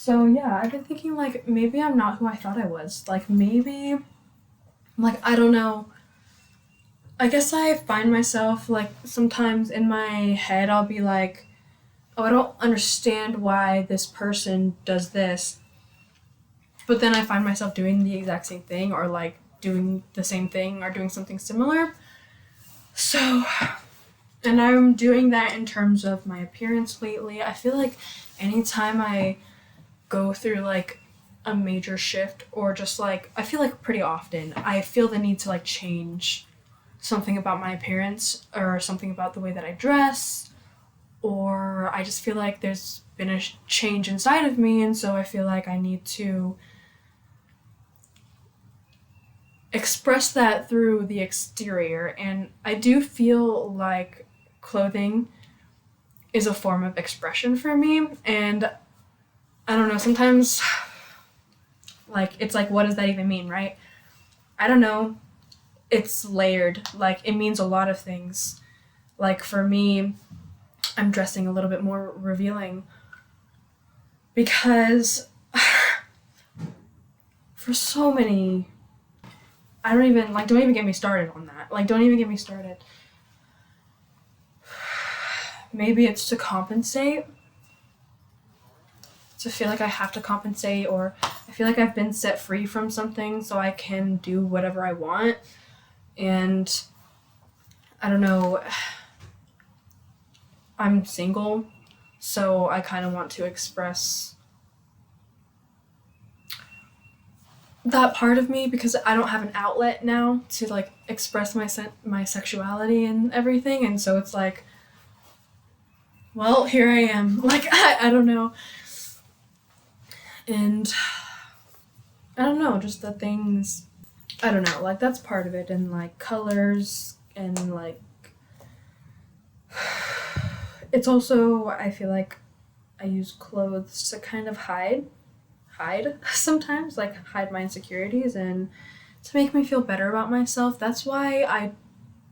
So yeah, I've been thinking like maybe I'm not who I thought I was. Like maybe like I don't know. I guess I find myself like sometimes in my head I'll be like, "Oh, I don't understand why this person does this." But then I find myself doing the exact same thing or like doing the same thing or doing something similar. So, and I'm doing that in terms of my appearance lately. I feel like anytime I go through like a major shift or just like I feel like pretty often I feel the need to like change something about my appearance or something about the way that I dress, or I just feel like there's been a change inside of me, and so I feel like I need to express that through the exterior. And I do feel like clothing is a form of expression for me, and I don't know, sometimes like it's like what does that even mean, right? I don't know. It's layered. Like it means a lot of things. Like for me, I'm dressing a little bit more revealing because for so many I don't even like don't even get me started on that. Like don't even get me started. Maybe it's to compensate. To feel like I have to compensate, or I feel like I've been set free from something so I can do whatever I want. And I don't know, I'm single, so I kind of want to express that part of me because I don't have an outlet now to like express my sexuality and everything, and so it's like, well, here I am. Like I don't know, and I don't know, just the things. I don't know, like that's part of it, and like colors and like it's also I feel like I use clothes to kind of hide sometimes, like hide my insecurities and to make me feel better about myself. That's why I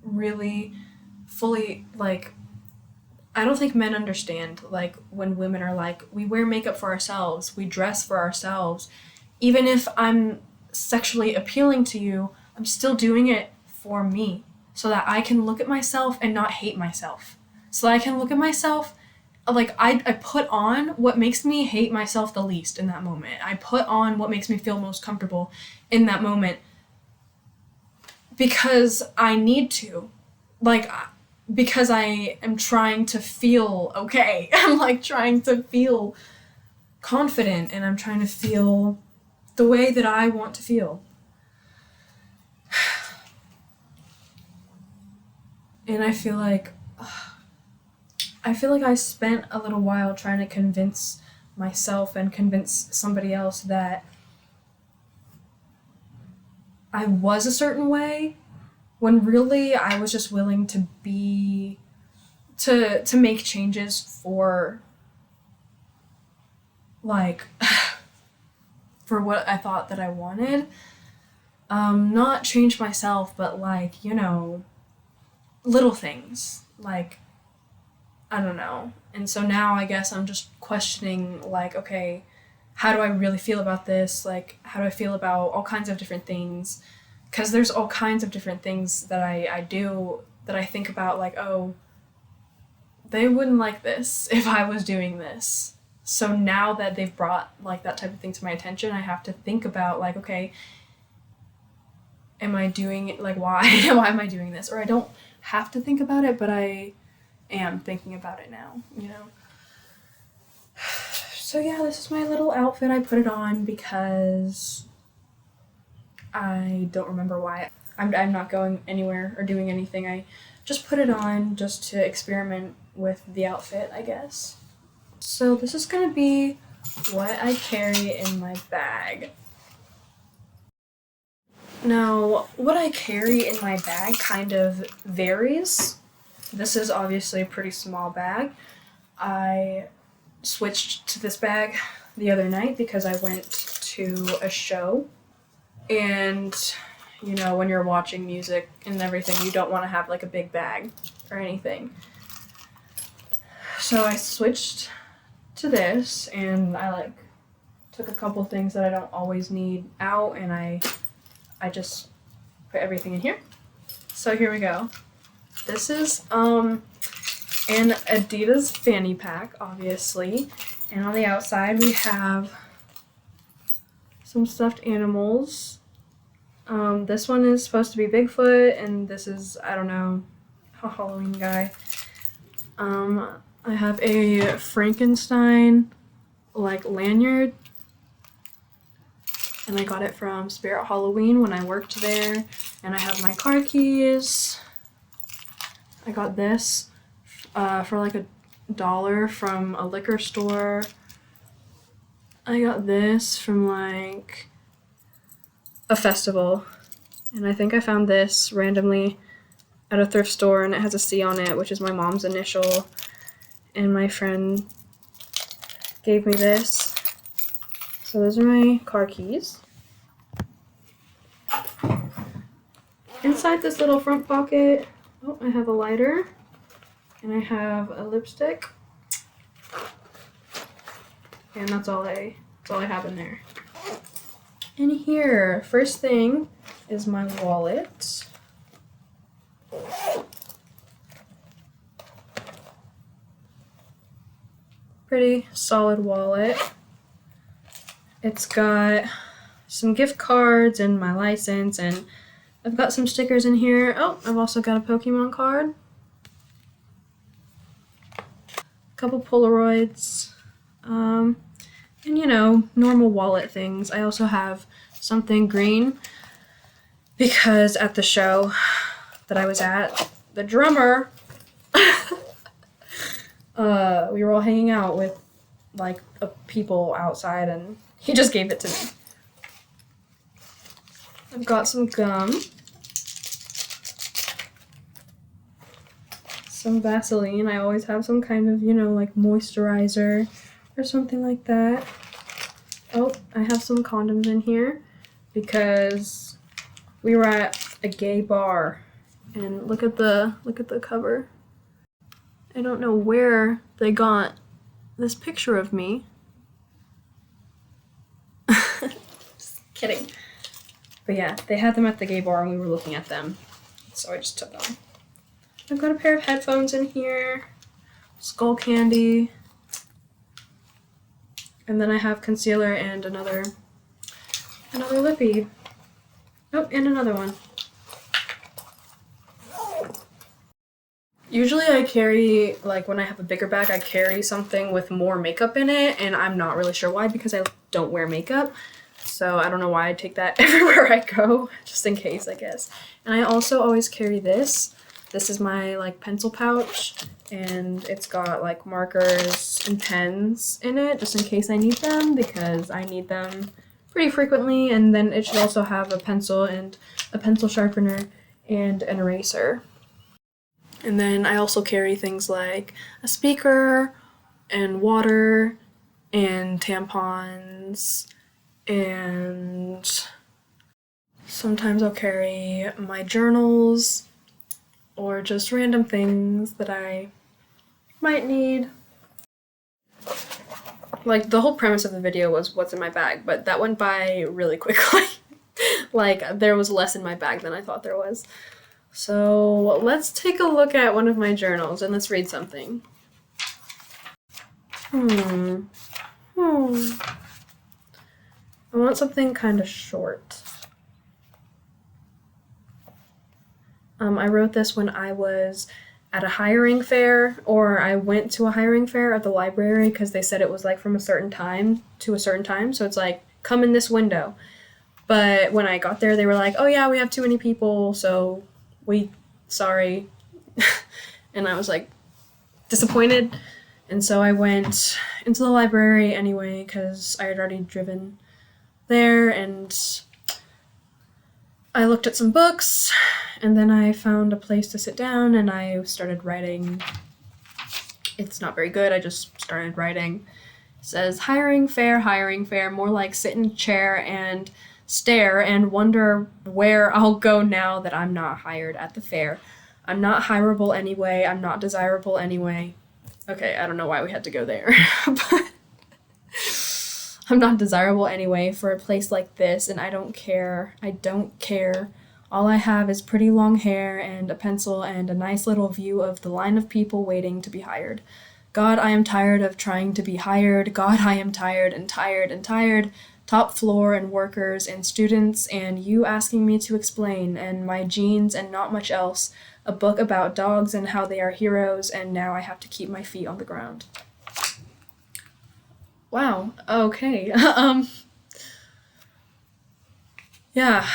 really fully like I don't think men understand like when women are like we wear makeup for ourselves, we dress for ourselves. Even if I'm sexually appealing to you, I'm still doing it for me so that I can look at myself and not hate myself. So that I can look at myself like I put on what makes me hate myself the least in that moment. I put on what makes me feel most comfortable in that moment because I need to. Like because I am trying to feel okay. I'm like trying to feel confident and I'm trying to feel the way that I want to feel. And I feel like I spent a little while trying to convince myself and convince somebody else that I was a certain way when really I was just willing to be to make changes for like for what I thought that I wanted. Not change myself, but like, little things. Like I don't know. And so now I guess I'm just questioning like, okay, how do I really feel about this? Like how do I feel about all kinds of different things? Because there's all kinds of different things that I do that I think about like, oh, they wouldn't like this if I was doing this. So now that they've brought like that type of thing to my attention, I have to think about like, okay, am I doing it like why? Why am I doing this? Or I don't have to think about it, but I am thinking about it now. So yeah, this is my little outfit. I put it on because I don't remember why. I'm not going anywhere or doing anything. I just put it on just to experiment with the outfit, I guess. So this is gonna be what I carry in my bag. Now, what I carry in my bag kind of varies. This is obviously a pretty small bag. I switched to this bag the other night because I went to a show. And, when you're watching music and everything, you don't want to have like a big bag or anything. So I switched to this and I like took a couple things that I don't always need out, and I just put everything in here. So here we go. This is an Adidas fanny pack, obviously. And on the outside we have some stuffed animals. This one is supposed to be Bigfoot, and this is, I don't know, a Halloween guy. I have a Frankenstein like lanyard, and I got it from Spirit Halloween when I worked there. And I have my car keys. I got this for like $1 from a liquor store. I got this from like a festival, and I think I found this randomly at a thrift store, and it has a C on it, which is my mom's initial, and my friend gave me this. So those are my car keys. Inside this little front pocket, oh, I have a lighter, and I have a lipstick, and that's all I have in there. In here, first thing is my wallet. Pretty solid wallet. It's got some gift cards and my license, and I've got some stickers in here. Oh, I've also got a Pokemon card. A couple Polaroids. And you know, normal wallet things. I also have something green because at the show that I was at, the drummer, we were all hanging out with like people outside, and he just gave it to me. I've got some gum, some Vaseline. I always have some kind of, you know, like moisturizer or something like that. Oh, I have some condoms in here because we were at a gay bar, and look at the cover. I don't know where they got this picture of me. Just kidding. But yeah, they had them at the gay bar and we were looking at them, so I just took them. I've got a pair of headphones in here, skull candy, and then I have concealer and another lippy. Oh, and another one. Usually I carry, like when I have a bigger bag, I carry something with more makeup in it, and I'm not really sure why because I don't wear makeup. So I don't know why I take that everywhere I go, just in case, I guess. And I also always carry this. This is my like pencil pouch, and it's got like markers and pens in it just in case I need them, because I need them pretty frequently. And then it should also have a pencil and a pencil sharpener and an eraser. And then I also carry things like a speaker and water and tampons, and sometimes I'll carry my journals or just random things that I might need. Like, the whole premise of the video was what's in my bag, but that went by really quickly. Like, there was less in my bag than I thought there was. So let's take a look at one of my journals and let's read something. I want something kind of short. I wrote this when I was at a hiring fair, or I went to a hiring fair at the library because they said it was like from a certain time to a certain time. So it's like, come in this window. But when I got there, they were like, oh yeah, we have too many people, so sorry. And I was like disappointed. And so I went into the library anyway because I had already driven there, and I looked at some books, and then I found a place to sit down and I started writing. It's not very good, I just started writing. It says, hiring fair, more like sit in a chair and stare and wonder where I'll go now that I'm not hired at the fair. I'm not hireable anyway, I'm not desirable anyway. Okay, I don't know why we had to go there. But I'm not desirable anyway for a place like this, and I don't care. I don't care. All I have is pretty long hair and a pencil and a nice little view of the line of people waiting to be hired. God, I am tired of trying to be hired. God, I am tired and tired and tired. Top floor and workers and students and you asking me to explain and my jeans and not much else. A book about dogs and how they are heroes, and now I have to keep my feet on the ground. Wow. Okay. Yeah.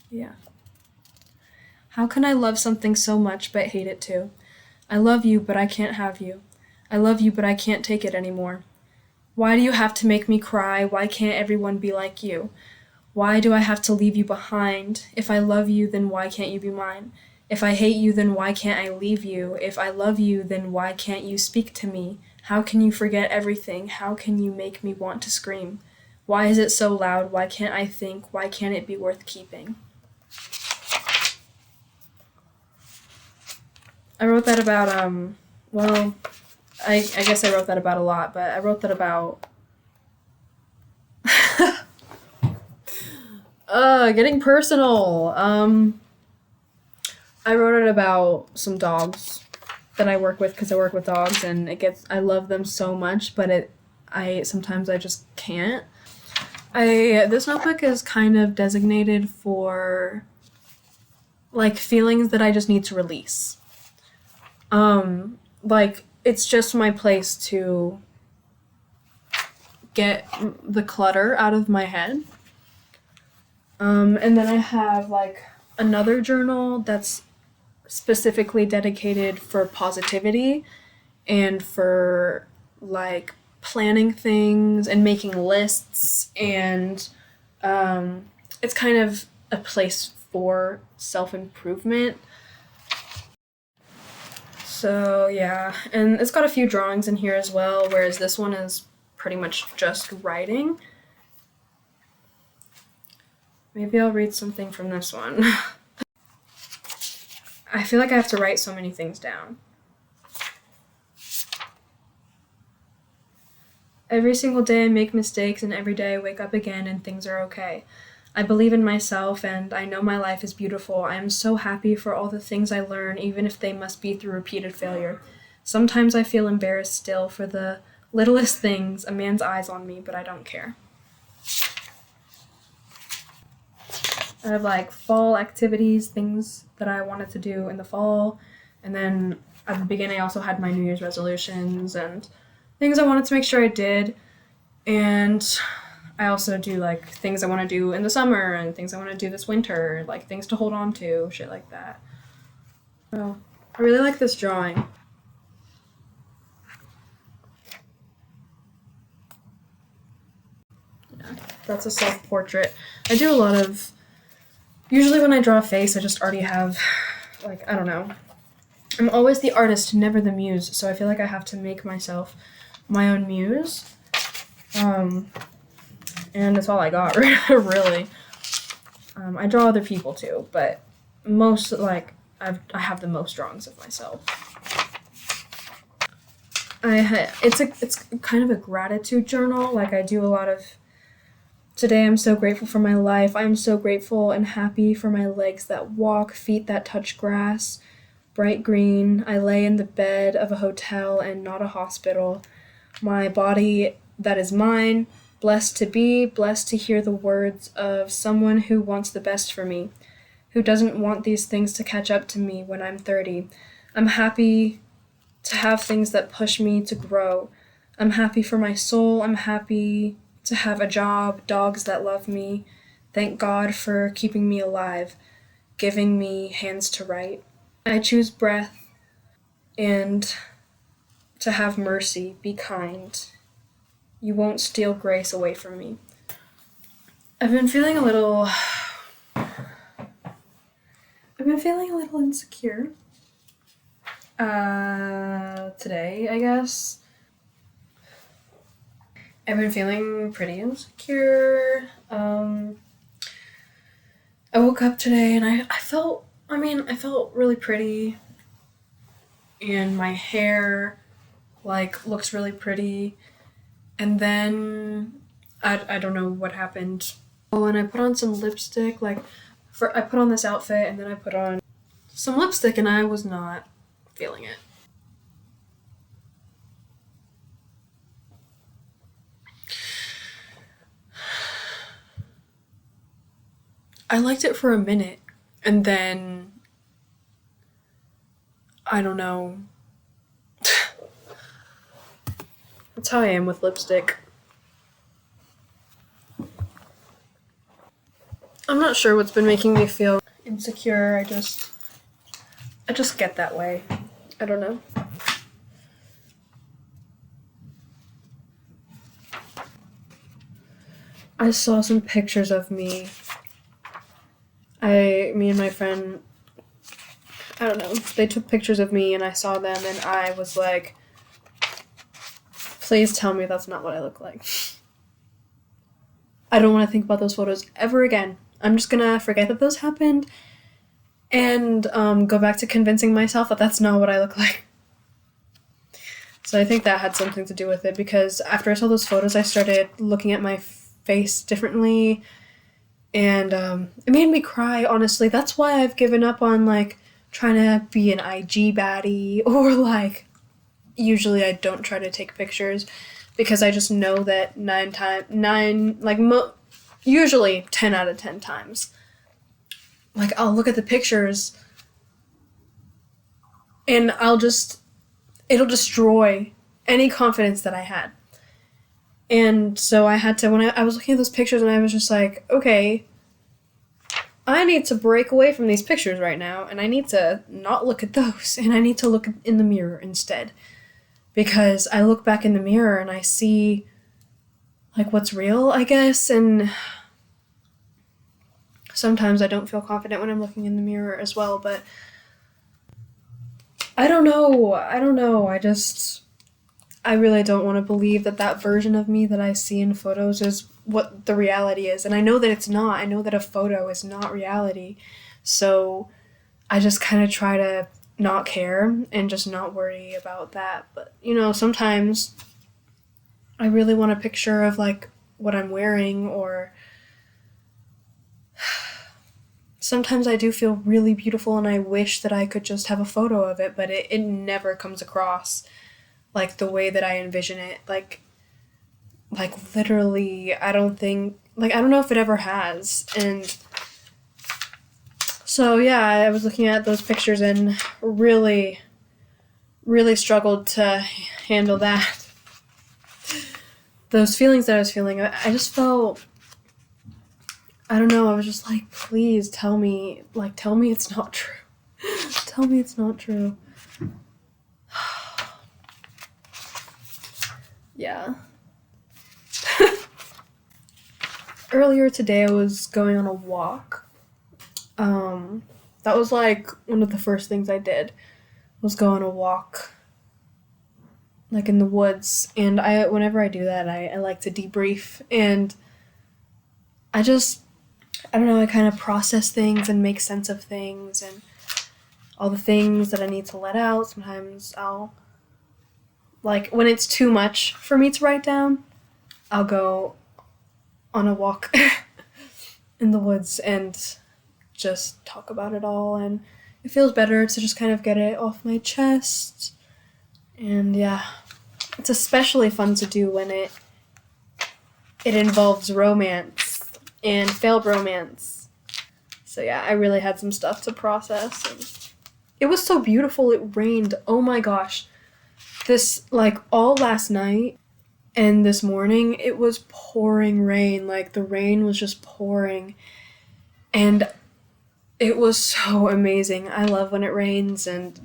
Yeah. How can I love something so much but hate it too? I love you, but I can't have you. I love you, but I can't take it anymore. Why do you have to make me cry? Why can't everyone be like you? Why do I have to leave you behind? If I love you, then why can't you be mine? If I hate you, then why can't I leave you? If I love you, then why can't you speak to me? How can you forget everything? How can you make me want to scream? Why is it so loud? Why can't I think? Why can't it be worth keeping? I wrote that about, well, I guess I wrote that about a lot, but I wrote that about getting personal. I wrote it about some dogs that I work with because I work with dogs, and I love them so much, but I sometimes I just can't. This notebook is kind of designated for like feelings that I just need to release. Like it's just my place to get the clutter out of my head. And then I have like another journal that's specifically dedicated for positivity and for like planning things and making lists, and it's kind of a place for self-improvement. So yeah, and it's got a few drawings in here as well, whereas this one is pretty much just writing. Maybe I'll read something from this one. I feel like I have to write so many things down. Every single day I make mistakes, and every day I wake up again and things are okay. I believe in myself and I know my life is beautiful. I am so happy for all the things I learn, even if they must be through repeated failure. Sometimes I feel embarrassed still for the littlest things, a man's eyes on me, but I don't care. I have like fall activities, things that I wanted to do in the fall, and then at the beginning I also had my New Year's resolutions and things I wanted to make sure I did, and I also do like things I want to do in the summer and things I want to do this winter, like things to hold on to, shit like that. So I really like this drawing. Yeah, that's a self-portrait. I do a lot of, usually when I draw a face, I just already have, like, I don't know. I'm always the artist, never the muse, so I feel like I have to make myself my own muse. And that's all I got, really. I draw other people too, but most, like, I have the most drawings of myself. It's kind of a gratitude journal. Like I do a lot of, today I'm so grateful for my life. I'm so grateful and happy for my legs that walk, feet that touch grass, bright green. I lay in the bed of a hotel and not a hospital. My body that is mine, blessed to be, blessed to hear the words of someone who wants the best for me, who doesn't want these things to catch up to me when I'm 30. I'm happy to have things that push me to grow. I'm happy for my soul. I'm happy to have a job, dogs that love me. Thank God for keeping me alive, giving me hands to write. I choose breath and to have mercy, be kind. You won't steal grace away from me. I've been feeling a little insecure. Today, I guess. I've been feeling pretty insecure. I woke up today and I felt really pretty. And my hair, like, looks really pretty. And then I don't know what happened. Oh, and I put on some lipstick. I put on this outfit and then I put on some lipstick and I was not feeling it. I liked it for a minute and then I don't know. That's how I am with lipstick. I'm not sure what's been making me feel insecure. I just get that way. I don't know. I saw some pictures of me. Me and my friend, I don't know, they took pictures of me and I saw them and I was like, please tell me that's not what I look like. I don't want to think about those photos ever again. I'm just gonna forget that those happened and go back to convincing myself that that's not what I look like. So I think that had something to do with it because after I saw those photos, I started looking at my face differently and it made me cry, honestly. That's why I've given up on like trying to be an IG baddie or like usually I don't try to take pictures because I just know that usually 10 out of 10 times like I'll look at the pictures and it'll destroy any confidence that I had. And so I had to, when I was looking at those pictures and I was just like, okay, I need to break away from these pictures right now and I need to not look at those and I need to look in the mirror instead. Because I look back in the mirror and I see like what's real, I guess, and sometimes I don't feel confident when I'm looking in the mirror as well, but I don't know. I really don't want to believe that that version of me that I see in photos is what the reality is. And I know that it's not. I know that a photo is not reality. So I just kind of try to not care and just not worry about that. But, sometimes I really want a picture of like what I'm wearing or sometimes I do feel really beautiful and I wish that I could just have a photo of it, but it never comes across like the way that I envision it. Like literally, I don't know if it ever has. And so, yeah, I was looking at those pictures and really, really struggled to handle that. Those feelings that I was feeling, I just felt, I don't know, I was just like, please tell me it's not true. Tell me it's not true. Yeah. Earlier today, I was going on a walk. That was like one of the first things I did was go on a walk, like in the woods. And whenever I do that, I like to debrief. And I don't know, I kind of process things and make sense of things and all the things that I need to let out. Sometimes I'll, like, when it's too much for me to write down, I'll go on a walk in the woods and just talk about it all. And it feels better to just kind of get it off my chest. And yeah, it's especially fun to do when it involves romance and failed romance. So yeah, I really had some stuff to process. And it was so beautiful. It rained. Oh my gosh. This, like, all last night and this morning, it was pouring rain. Like, the rain was just pouring. And it was so amazing. I love when it rains, and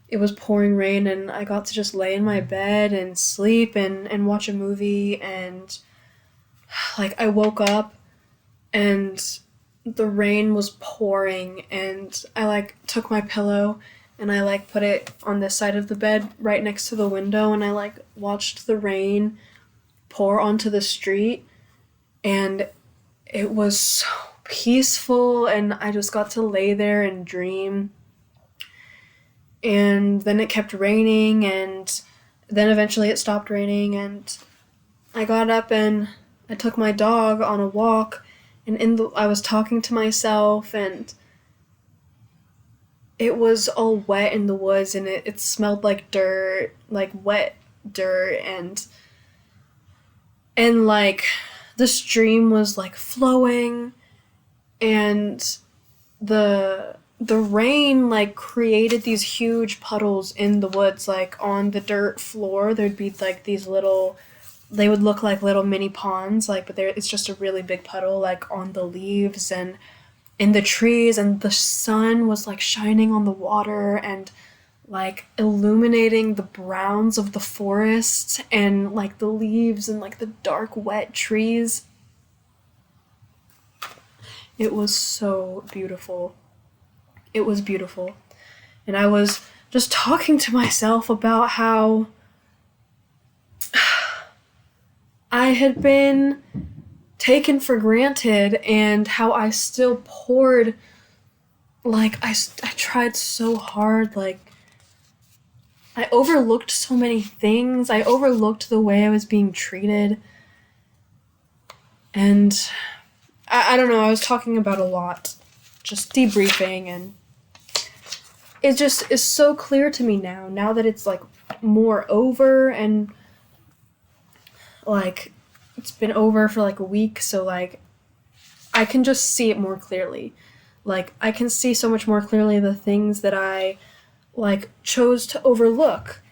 it was pouring rain, and I got to just lay in my bed and sleep and watch a movie. And, like, I woke up, and the rain was pouring, and I, like, took my pillow and I, like, put it on this side of the bed right next to the window, and I, like, watched the rain pour onto the street, and it was so peaceful, and I just got to lay there and dream. And then it kept raining, and then eventually it stopped raining, and I got up and I took my dog on a walk, and I was talking to myself, and it was all wet in the woods, and it smelled like dirt, like wet dirt, and like the stream was like flowing, and the rain like created these huge puddles in the woods, like on the dirt floor there'd be like these little, they would look like little mini ponds, like, but there it's just a really big puddle like on the leaves and in the trees, and the sun was like shining on the water and like illuminating the browns of the forest and like the leaves and like the dark wet trees. It was so beautiful. It was beautiful. And I was just talking to myself about how I had been taken for granted and how I still poured, like, I tried so hard, like, I overlooked so many things. I overlooked the way I was being treated. And I don't know, I was talking about a lot, just debriefing, and it just is so clear to me now that it's like more over, and like it's been over for like a week, so like I can just see it more clearly. Like I can see so much more clearly the things that I like chose to overlook.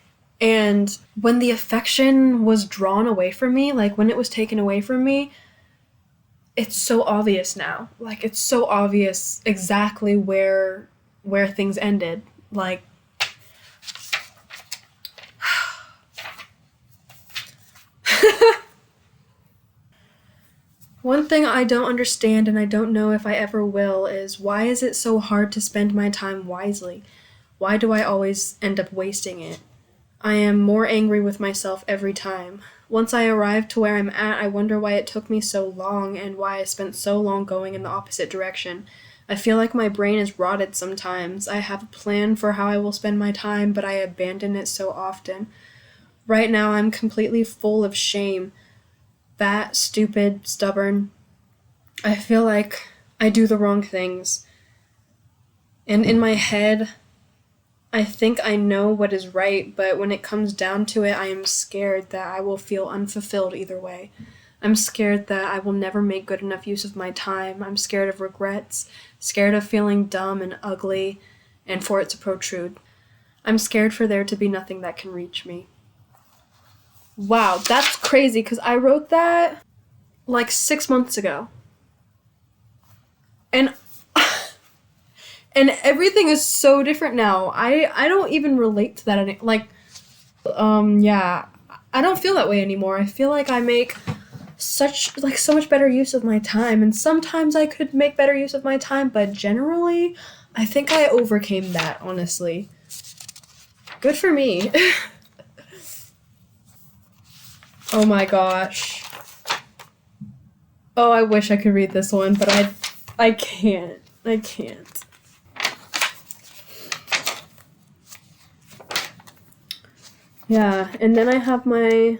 And when the affection was drawn away from me, like when it was taken away from me, it's so obvious now. Like it's so obvious exactly where things ended. Like one thing I don't understand, and I don't know if I ever will, is why is it so hard to spend my time wisely? Why do I always end up wasting it? I am more angry with myself every time. Once I arrive to where I'm at, I wonder why it took me so long and why I spent so long going in the opposite direction. I feel like my brain is rotted sometimes. I have a plan for how I will spend my time, but I abandon it so often. Right now, I'm completely full of shame. Fat, stupid, stubborn. I feel like I do the wrong things. And in my head, I think I know what is right, but when it comes down to it, I am scared that I will feel unfulfilled either way. I'm scared that I will never make good enough use of my time. I'm scared of regrets, scared of feeling dumb and ugly, and for it to protrude. I'm scared for there to be nothing that can reach me. Wow, that's crazy, because I wrote that like 6 months ago. And and everything is so different now. I don't even relate to that yeah, I don't feel that way anymore. I feel like I make so much better use of my time, and sometimes I could make better use of my time, but generally I think I overcame that, honestly. Good for me. Oh my gosh. Oh, I wish I could read this one, but I can't. I can't. Yeah, and then I have my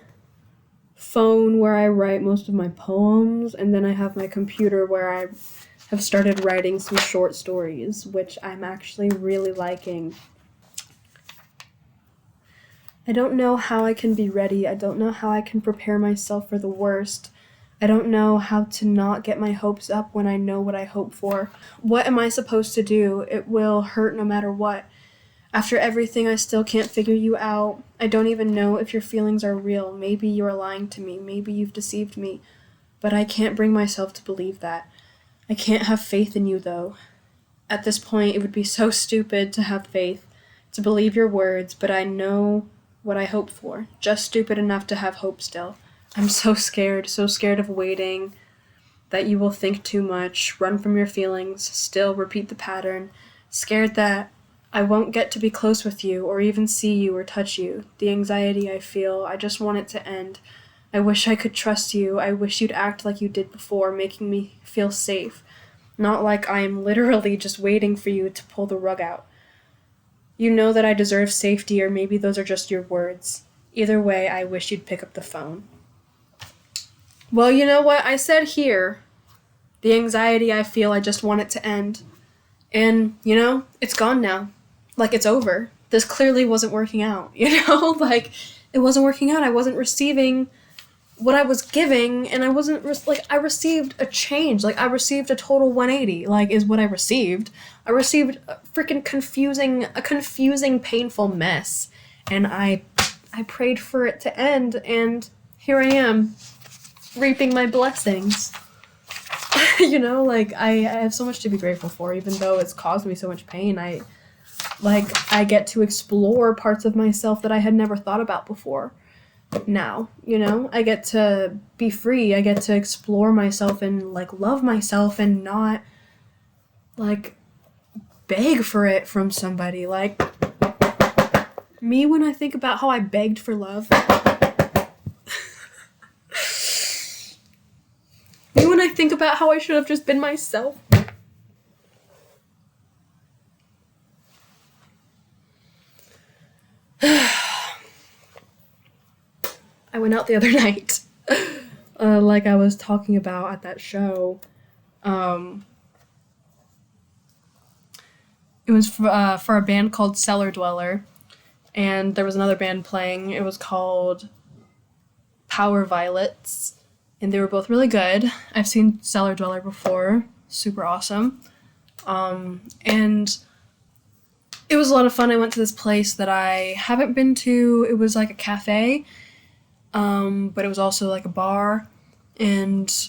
phone where I write most of my poems, and then I have my computer where I have started writing some short stories, which I'm actually really liking. I don't know how I can be ready. I don't know how I can prepare myself for the worst. I don't know how to not get my hopes up when I know what I hope for. What am I supposed to do? It will hurt no matter what. After everything, I still can't figure you out. I don't even know if your feelings are real. Maybe you are lying to me. Maybe you've deceived me. But I can't bring myself to believe that. I can't have faith in you, though. At this point, it would be so stupid to have faith, to believe your words, but I know what I hope for. Just stupid enough to have hope still. I'm so scared of waiting, that you will think too much, run from your feelings, still repeat the pattern, scared that I won't get to be close with you or even see you or touch you. The anxiety I feel, I just want it to end. I wish I could trust you. I wish you'd act like you did before, making me feel safe. Not like I am literally just waiting for you to pull the rug out. You know that I deserve safety, or maybe those are just your words. Either way, I wish you'd pick up the phone. Well, you know what? I said here, the anxiety I feel, I just want it to end. And, you know, it's gone now. Like, it's over. This clearly wasn't working out, you know? Like, it wasn't working out. I wasn't receiving what I was giving, and I wasn't, I received a change. Like, I received a total 180, like, is what I received. I received a freaking confusing, painful mess. And I prayed for it to end, and here I am, reaping my blessings. You know, like, I have so much to be grateful for, even though it's caused me so much pain. I get to explore parts of myself that I had never thought about before. Now, you know, I get to be free. I get to explore myself and, like, love myself and not, like, beg for it from somebody. Like, me when I think about how I begged for love. Me when I think about how I should have just been myself. I went out the other night, like I was talking about at that show. It was for a band called Cellar Dweller, and there was another band playing. It was called Power Violets, and they were both really good. I've seen Cellar Dweller before. Super awesome. And it was a lot of fun. I went to this place that I haven't been to. It was like a cafe, but it was also like a bar, and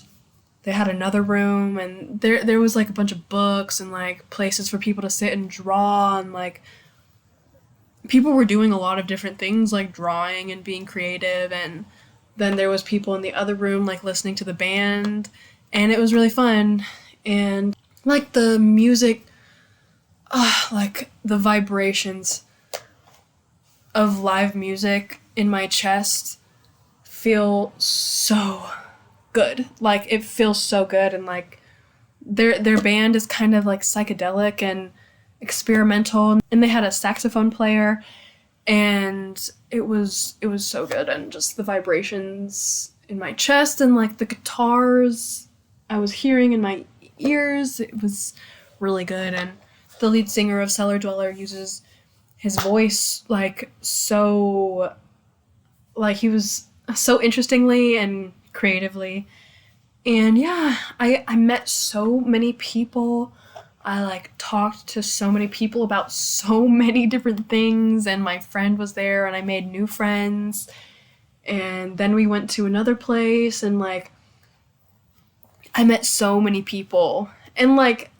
they had another room, and there was like a bunch of books and like places for people to sit and draw, and like people were doing a lot of different things like drawing and being creative, and then there was people in the other room like listening to the band, and it was really fun. And like the music, like the vibrations of live music in my chest feel so good. Like, it feels so good, and like their band is kind of like psychedelic and experimental, and they had a saxophone player, and it was so good. And just the vibrations in my chest and like the guitars I was hearing in my ears, it was really good. And the lead singer of Cellar Dweller uses his voice like so, like, he was so interestingly and creatively. And yeah, I met so many people. I like talked to so many people about so many different things, and my friend was there, and I made new friends. And then we went to another place, and like I met so many people, and like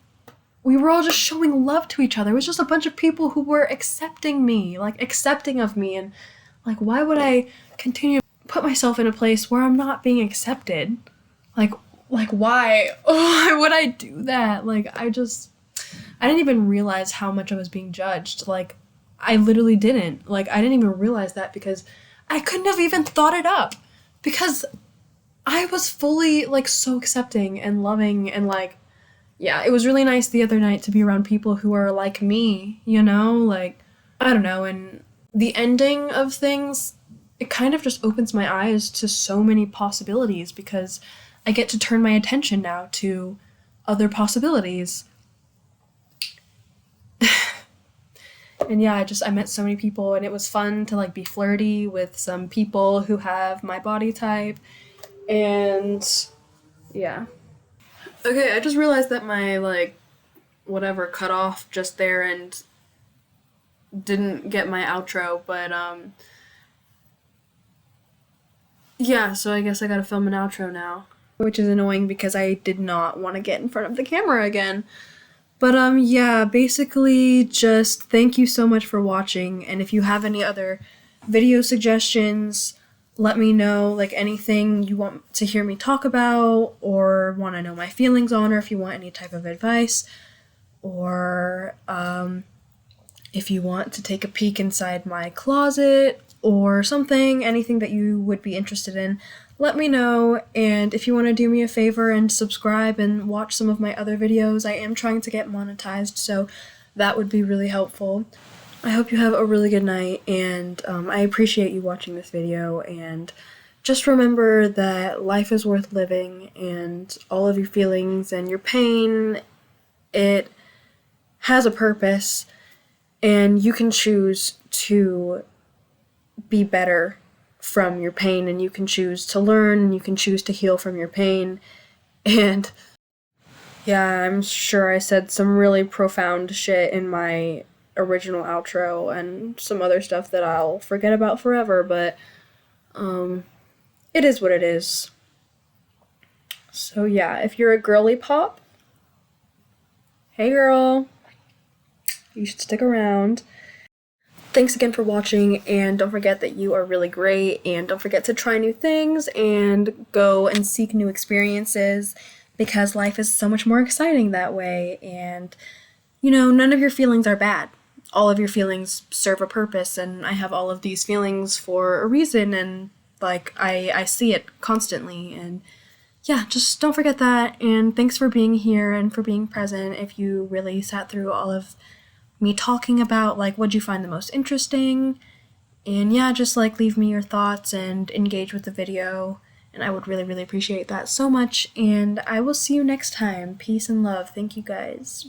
we were all just showing love to each other. It was just a bunch of people who were accepting me, like accepting of me. And like, why would I continue to put myself in a place where I'm not being accepted? Like why? Why would I do that? Like, I didn't even realize how much I was being judged. Like, I literally didn't. Like, I didn't even realize that because I couldn't have even thought it up. Because I was fully, like, so accepting and loving, and like, yeah, it was really nice the other night to be around people who are like me, you know? Like, I don't know, and the ending of things, it kind of just opens my eyes to so many possibilities, because I get to turn my attention now to other possibilities. And yeah, I met so many people, and it was fun to like be flirty with some people who have my body type. And yeah. Okay, I just realized that my like whatever cut off just there and didn't get my outro, but yeah, so I guess I gotta film an outro now, which is annoying because I did not want to get in front of the camera again. But yeah, basically just thank you so much for watching, and if you have any other video suggestions, let me know, like anything you want to hear me talk about or want to know my feelings on, or if you want any type of advice, or if you want to take a peek inside my closet or something, anything that you would be interested in, let me know. And if you want to do me a favor and subscribe and watch some of my other videos, I am trying to get monetized, so that would be really helpful. I hope you have a really good night, and I appreciate you watching this video, and just remember that life is worth living, and all of your feelings and your pain, it has a purpose, and you can choose to be better from your pain, and you can choose to learn, and you can choose to heal from your pain. And yeah, I'm sure I said some really profound shit in my original outro and some other stuff that I'll forget about forever, but it is what it is. So yeah, if you're a girly pop, hey girl, you should stick around. Thanks again for watching, and don't forget that you are really great, and don't forget to try new things and go and seek new experiences, because life is so much more exciting that way. And none of your feelings are bad. All of your feelings serve a purpose, and I have all of these feelings for a reason, and I see it constantly. And yeah, just don't forget that, and thanks for being here and for being present. If you really sat through all of me talking about what'd you find the most interesting, and yeah, just leave me your thoughts and engage with the video, and I would really, really appreciate that so much. And I will see you next time. Peace and love. Thank you guys.